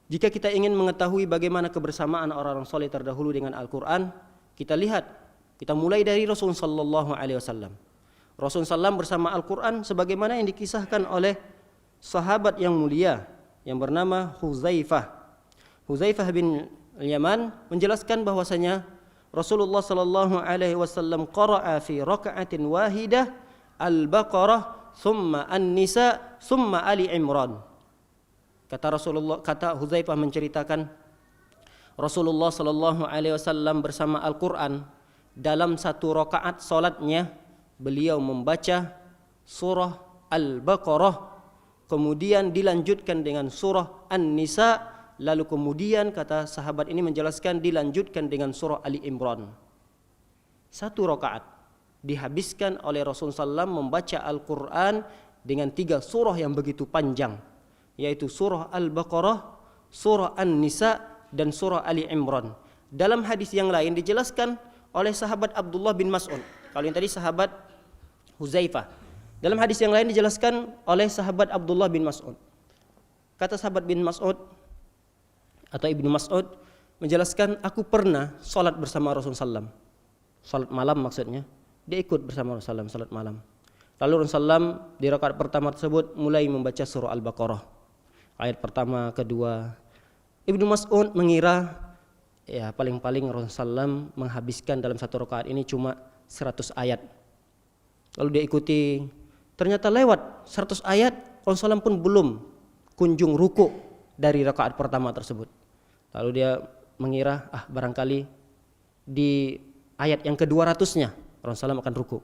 Jika kita ingin mengetahui bagaimana kebersamaan orang-orang soleh terdahulu dengan Al-Quran, kita lihat, kita mulai dari Rasul sallallahu alaihi wasallam. Rasul sallam bersama Al-Quran sebagaimana yang dikisahkan oleh sahabat yang mulia yang bernama Huzaifah. Huzaifah bin Yaman menjelaskan bahwasanya Rasulullah sallallahu alaihi wasallam qara'a fi raka'atin wahidah Al-Baqarah, thumma An-Nisa, thumma Ali Imran. Kata Huzaifah menceritakan Rasulullah sallallahu alaihi wasallam bersama Al-Quran dalam satu rakaat salatnya beliau membaca surah Al-Baqarah, kemudian dilanjutkan dengan surah An-Nisa, lalu kemudian kata sahabat ini menjelaskan dilanjutkan dengan surah Ali Imran. Satu rakaat dihabiskan oleh Rasulullah SAW membaca Al-Quran dengan 3 surah yang begitu panjang, yaitu surah Al-Baqarah, surah An-Nisa, dan surah Ali Imran. Dalam hadis yang lain dijelaskan oleh sahabat Abdullah bin Mas'ud. Kalau yang tadi sahabat Huzaifah. Dalam hadis yang lain dijelaskan oleh sahabat Abdullah bin Mas'ud. Kata sahabat bin Mas'ud atau Ibnu Mas'ud menjelaskan, aku pernah salat bersama Rasulullah SAW. Salat malam maksudnya. Dia ikut bersama Rasulullah SAW salat malam. Lalu Rasulullah SAW di rakaat pertama tersebut mulai membaca surah Al-Baqarah. Ayat pertama, kedua. Ibnu Mas'ud mengira ya paling-paling Rasulullah SAW menghabiskan dalam satu rakaat ini cuma 100 ayat. Lalu dia ikuti, ternyata lewat 100 ayat Rasulullah SAW pun belum kunjung ruku dari rakaat pertama tersebut. Lalu dia mengira barangkali di ayat yang ke-200-nya Rasulullah SAW akan ruku.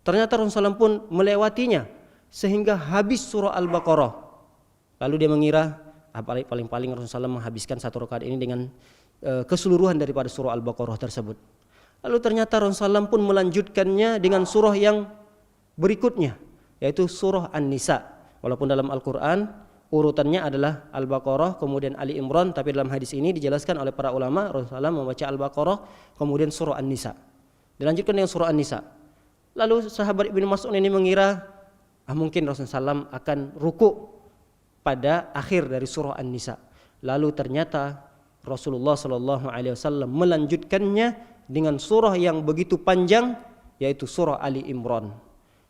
Ternyata Rasulullah SAW pun melewatinya sehingga habis surah Al-Baqarah. Lalu dia mengira paling-paling Rasulullah SAW menghabiskan satu rakaat ini dengan keseluruhan daripada surah Al-Baqarah tersebut. Lalu ternyata Rasulullah SAW pun melanjutkannya dengan surah yang berikutnya, yaitu surah An-Nisa. Walaupun dalam Al-Quran urutannya adalah Al-Baqarah kemudian Ali Imran, tapi dalam hadis ini dijelaskan oleh para ulama Rasulullah SAW membaca Al-Baqarah kemudian surah An-Nisa, dilanjutkan dengan surah An-Nisa. Lalu sahabat Ibnu Mas'ud ini mengira mungkin Rasulullah SAW akan ruku pada akhir dari surah An-Nisa. Lalu ternyata Rasulullah SAW melanjutkannya dengan surah yang begitu panjang, yaitu surah Ali Imran.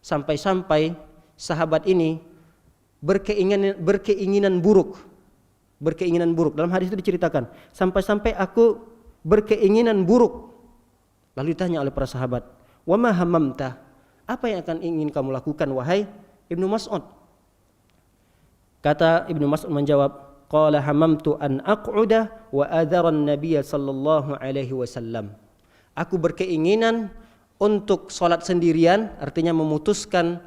Sampai-sampai sahabat ini berkeinginan buruk. Dalam hadis itu diceritakan, sampai-sampai aku berkeinginan buruk. Lalu ditanya oleh para sahabat, "Wa ma hammamta?" Apa yang akan ingin kamu lakukan wahai Ibnu Mas'ud? Kata Ibnu Mas'ud menjawab, qala hamamtu an aq'uda wa adhara an-nabiy sallallahu alaihi wasallam. Aku berkeinginan untuk salat sendirian, artinya memutuskan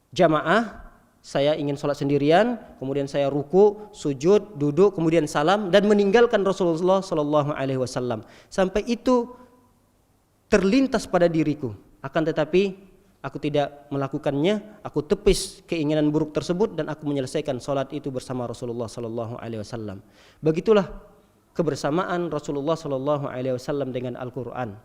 jamaah. Saya ingin salat sendirian, kemudian saya ruku, sujud, duduk, kemudian salam dan meninggalkan Rasulullah sallallahu alaihi wasallam. Sampai itu terlintas pada diriku. Akan tetapi aku tidak melakukannya, aku tepis keinginan buruk tersebut dan aku menyelesaikan salat itu bersama Rasulullah sallallahu alaihi wasallam. Begitulah kebersamaan Rasulullah sallallahu alaihi wasallam dengan Al-Qur'an.